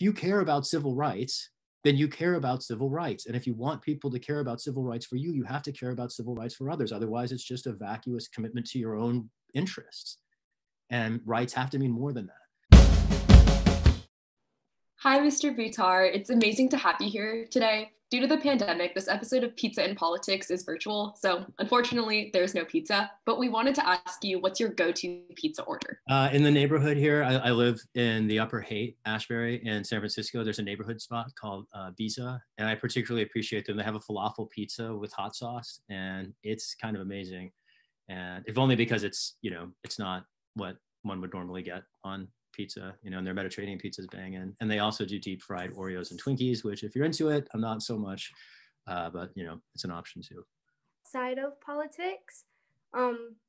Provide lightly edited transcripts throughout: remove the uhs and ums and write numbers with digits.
you care about civil rights, then you care about civil rights. And if you want people to care about civil rights for you, you have to care about civil rights for others. Otherwise, it's just a vacuous commitment to your own interests. And rights have to mean more than that. Hi, Mr. Buttar. It's amazing to have you here today. Due to the pandemic, this episode of Pizza and Politics is virtual, so unfortunately, there's no pizza. But we wanted to ask you, what's your go-to pizza order? In the neighborhood here, I live in the Upper Haight, Ashbury, in San Francisco. There's a neighborhood spot called Biza, and I particularly appreciate them. They have a falafel pizza with hot sauce, and it's kind of amazing. And if only because it's not what one would normally get on pizza, and their Mediterranean pizza is banging. And they also do deep fried Oreos and Twinkies, which if you're into it, I'm not so much, but it's an option too. Side of politics,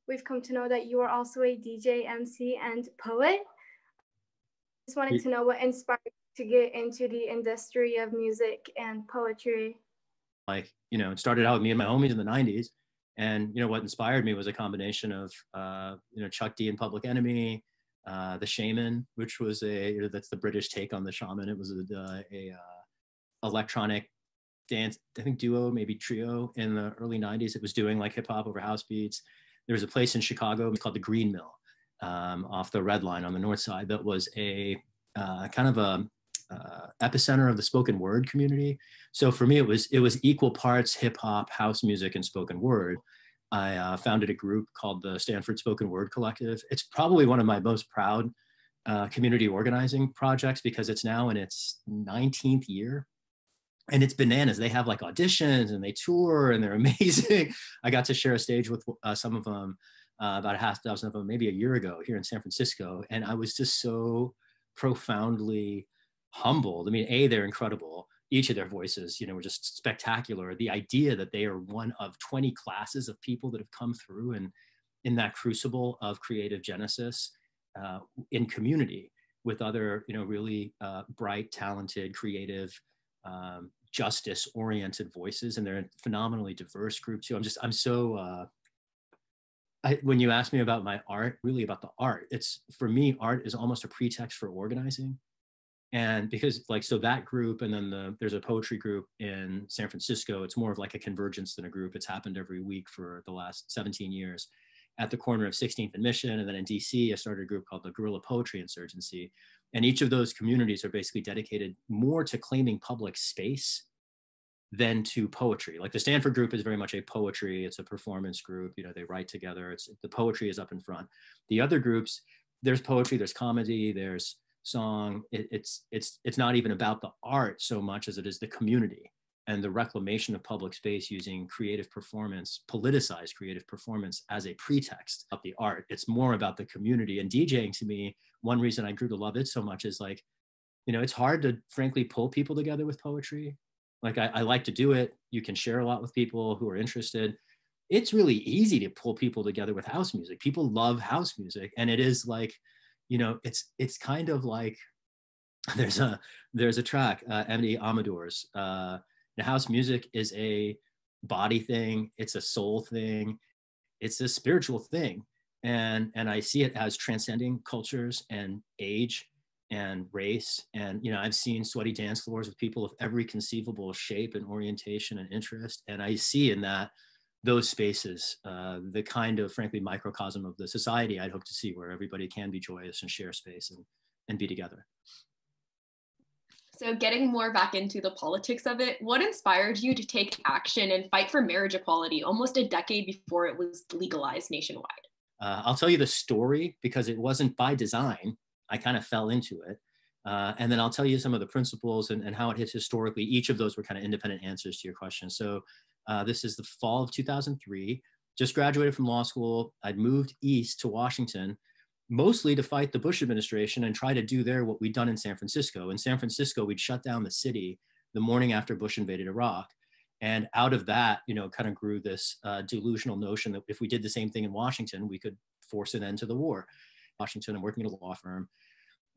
we've come to know that you are also a DJ, MC, and poet. Just wanted to know what inspired you to get into the industry of music and poetry. It started out with me and my homies in the 90s. And, what inspired me was a combination of, Chuck D and Public Enemy, The Shaman, which was that's the British take on the shaman. It was a electronic dance, I think duo, maybe trio in the early 90s. It was doing like hip hop over house beats. There was a place in Chicago called the Green Mill off the Red Line on the north side that was a kind of a epicenter of the spoken word community. So for me, it was equal parts hip hop, house music, and spoken word. I founded a group called the Stanford Spoken Word Collective. It's probably one of my most proud community organizing projects because it's now in its 19th year. And it's bananas. They have like auditions and they tour and they're amazing. I got to share a stage with some of them, about a half dozen of them, maybe a year ago here in San Francisco. And I was just so profoundly humbled. I mean, they're incredible. Each of their voices, were just spectacular. The idea that they are one of 20 classes of people that have come through and in that crucible of creative genesis in community with other, really bright, talented, creative, justice-oriented voices. And they're a phenomenally diverse group too. When you ask me about my art, really about the art, for me, art is almost a pretext for organizing. And because so that group, and then there's a poetry group in San Francisco, it's more of like a convergence than a group. It's happened every week for the last 17 years at the corner of 16th and Mission. And then in DC, I started a group called the Guerrilla Poetry Insurgency. And each of those communities are basically dedicated more to claiming public space than to poetry. Like the Stanford group is very much a poetry, it's a performance group, they write together, the poetry is up in front. The other groups, there's poetry, there's comedy, there's song. It's not even about the art so much as it is the community and the reclamation of public space using creative performance, politicized creative performance as a pretext of the art. It's more about the community. And DJing, to me, one reason I grew to love it so much is it's hard to frankly pull people together with poetry. I like to do it. You can share a lot with people who are interested. It's really easy to pull people together with house music. People love house music. And it is it's kind of like there's a track, Emily Amador's. The house music is a body thing. It's a soul thing. It's a spiritual thing. And I see it as transcending cultures and age and race. And, I've seen sweaty dance floors with people of every conceivable shape and orientation and interest. And I see in those spaces, the kind of, frankly, microcosm of the society I'd hope to see, where everybody can be joyous and share space and be together. So getting more back into the politics of it, what inspired you to take action and fight for marriage equality almost a decade before it was legalized nationwide? I'll tell you the story because it wasn't by design. I kind of fell into it. And then I'll tell you some of the principles and how it hits historically. Each of those were kind of independent answers to your question. So this is the fall of 2003, just graduated from law school. I'd moved east to Washington, mostly to fight the Bush administration and try to do there what we'd done in San Francisco. In San Francisco, we'd shut down the city the morning after Bush invaded Iraq. And out of that, kind of grew this delusional notion that if we did the same thing in Washington, we could force an end to the war. Washington, I'm working at a law firm,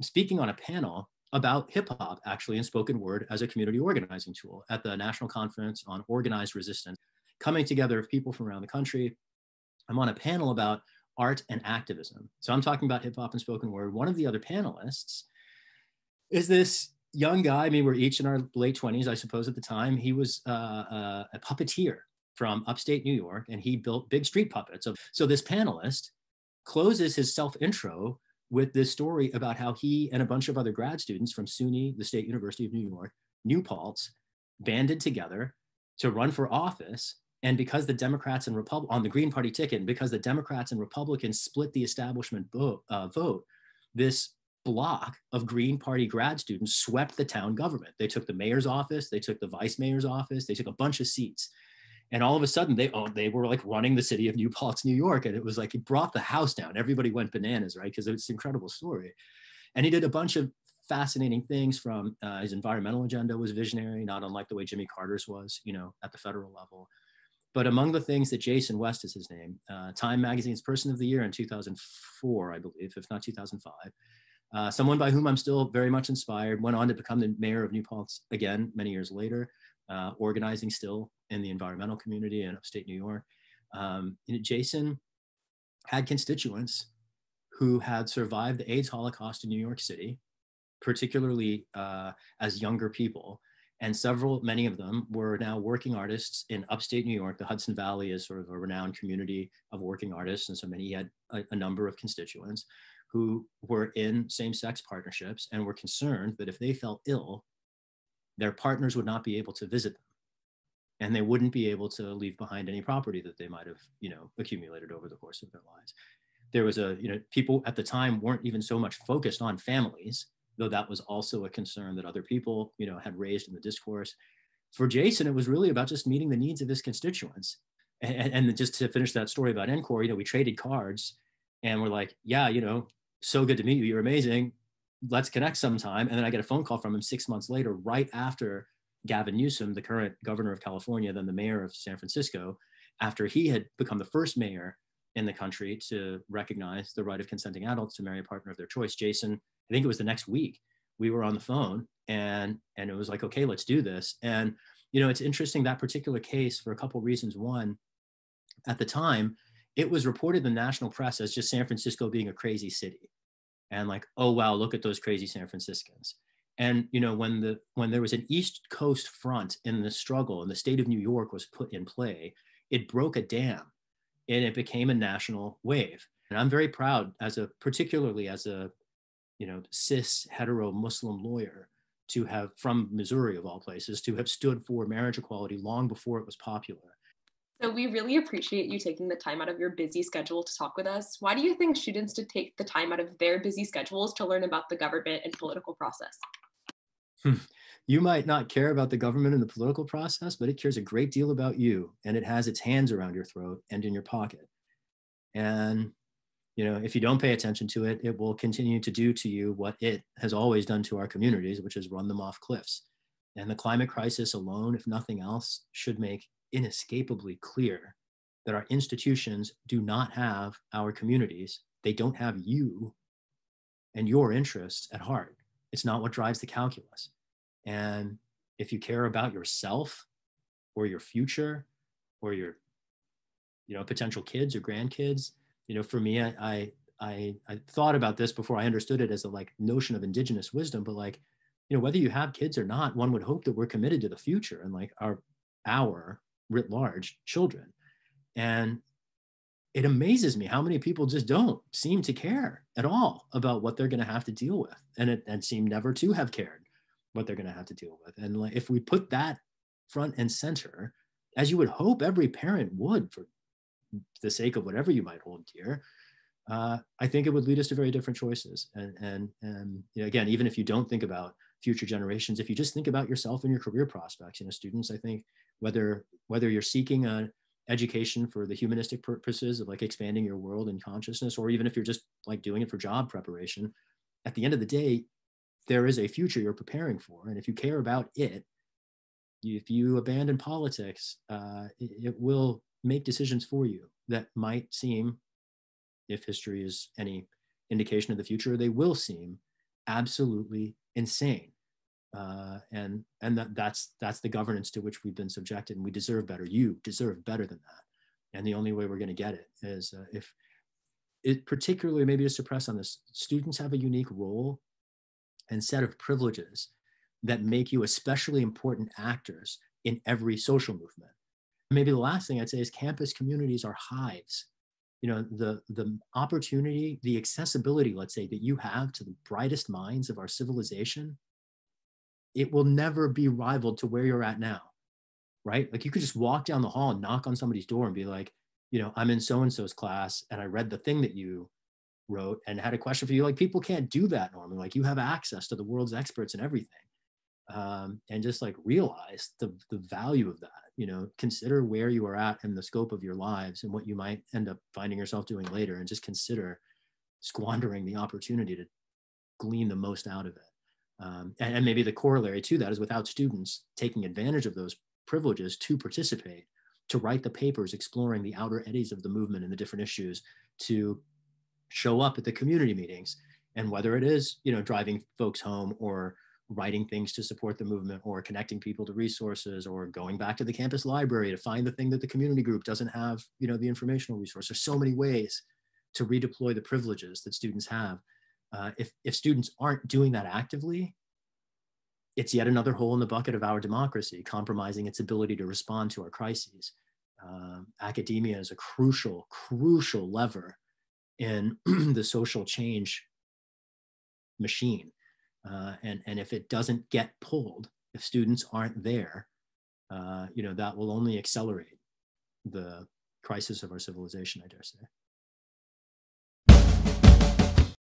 speaking on a panel about hip hop, actually, and spoken word as a community organizing tool at the National Conference on Organized Resistance, coming together of people from around the country. I'm on a panel about art and activism. So I'm talking about hip hop and spoken word. One of the other panelists is this young guy. I mean, we're each in our late 20s, I suppose, at the time. He was a puppeteer from upstate New York, and he built big street puppets. So this panelist closes his self-intro with this story about how he and a bunch of other grad students from SUNY, the State University of New York, New Paltz, banded together to run for office. And because the Democrats and on the Green Party ticket, and because the Democrats and Republicans split the establishment vote, this block of Green Party grad students swept the town government. They took the mayor's office, they took the vice mayor's office, they took a bunch of seats. And all of a sudden they were like running the city of New Paltz, New York. And it was like, he brought the house down. Everybody went bananas, right? Because it's an incredible story. And he did a bunch of fascinating things. From his environmental agenda was visionary, not unlike the way Jimmy Carter's was, at the federal level. But among the things that Jason West is his name, Time Magazine's Person of the Year in 2004, I believe, if not 2005, someone by whom I'm still very much inspired, went on to become the mayor of New Paltz again many years later, organizing still in the environmental community in upstate New York. Jason had constituents who had survived the AIDS Holocaust in New York City, particularly as younger people. And many of them were now working artists in upstate New York. The Hudson Valley is sort of a renowned community of working artists. And so he had a number of constituents who were in same-sex partnerships and were concerned that if they fell ill, their partners would not be able to visit them. And they wouldn't be able to leave behind any property that they might have, accumulated over the course of their lives. There was people at the time weren't even so much focused on families, though that was also a concern that other people, had raised in the discourse. For Jason, it was really about just meeting the needs of his constituents. And just to finish that story about NCORE, we traded cards and we're like, yeah, so good to meet you. You're amazing. Let's connect sometime. And then I get a phone call from him 6 months later, right after Gavin Newsom, the current governor of California, then the mayor of San Francisco, after he had become the first mayor in the country to recognize the right of consenting adults to marry a partner of their choice. Jason, I think it was the next week, we were on the phone and it was like, okay, let's do this. And, it's interesting, that particular case, for a couple of reasons. One, at the time, it was reported in the national press as just San Francisco being a crazy city. And like, oh, wow, look at those crazy San Franciscans. And, when there was an East Coast front in the struggle and the state of New York was put in play, it broke a dam and it became a national wave. And I'm very proud particularly as a, cis hetero Muslim lawyer, to have, from Missouri of all places, to have stood for marriage equality long before it was popular. So we really appreciate you taking the time out of your busy schedule to talk with us. Why do you think students should take the time out of their busy schedules to learn about the government and political process? You might not care about the government and the political process, but it cares a great deal about you, and it has its hands around your throat and in your pocket. And, if you don't pay attention to it, it will continue to do to you what it has always done to our communities, which is run them off cliffs. And the climate crisis alone, if nothing else, should make inescapably clear that our institutions do not have our communities. They don't have you and your interests at heart. It's not what drives the calculus. And if you care about yourself or your future or your, potential kids or grandkids, for me, I thought about this before I understood it as a notion of indigenous wisdom, but whether you have kids or not, one would hope that we're committed to the future and our writ large children. And it amazes me how many people just don't seem to care at all about what they're going to have to deal with, and seem never to have cared what they're going to have to deal with. And if we put that front and center, as you would hope every parent would, for the sake of whatever you might hold dear, I think it would lead us to very different choices. And again, even if you don't think about future generations, if you just think about yourself and your career prospects, students, I think whether you're seeking an education for the humanistic purposes of expanding your world and consciousness, or even if you're just doing it for job preparation, at the end of the day, there is a future you're preparing for. And if you care about it, if you abandon politics, it will make decisions for you that might seem, if history is any indication of the future, they will seem absolutely insane. And that's the governance to which we've been subjected, and we deserve better. You deserve better than that. And the only way we're going to get it is if it, particularly maybe to suppress on this, students have a unique role and set of privileges that make you especially important actors in every social movement. Maybe the last thing I'd say is campus communities are hives. You know, the opportunity, the accessibility, let's say, that you have to the brightest minds of our civilization, it will never be rivaled to where you're at now, right? Like you could just walk down the hall and knock on somebody's door and be like, you know, I'm in so-and-so's class and I read the thing that you wrote and had a question for you. Like people can't do that normally. Like you have access to the world's experts and everything. And just like realize the value of that, you know, consider where you are at in the scope of your lives and what you might end up finding yourself doing later, and just consider squandering the opportunity to glean the most out of it. And maybe the corollary to that is without students taking advantage of those privileges to participate, to write the papers exploring the outer eddies of the movement and the different issues, to show up at the community meetings, and whether it is, you know, driving folks home or writing things to support the movement or connecting people to resources or going back to the campus library to find the thing that the community group doesn't have, you know, the informational resource. There's so many ways to redeploy the privileges that students have. If students aren't doing that actively, it's yet another hole in the bucket of our democracy, compromising its ability to respond to our crises. Academia is a crucial lever in the social change machine. And if it doesn't get pulled, if students aren't there, you know, that will only accelerate the crisis of our civilization, I dare say.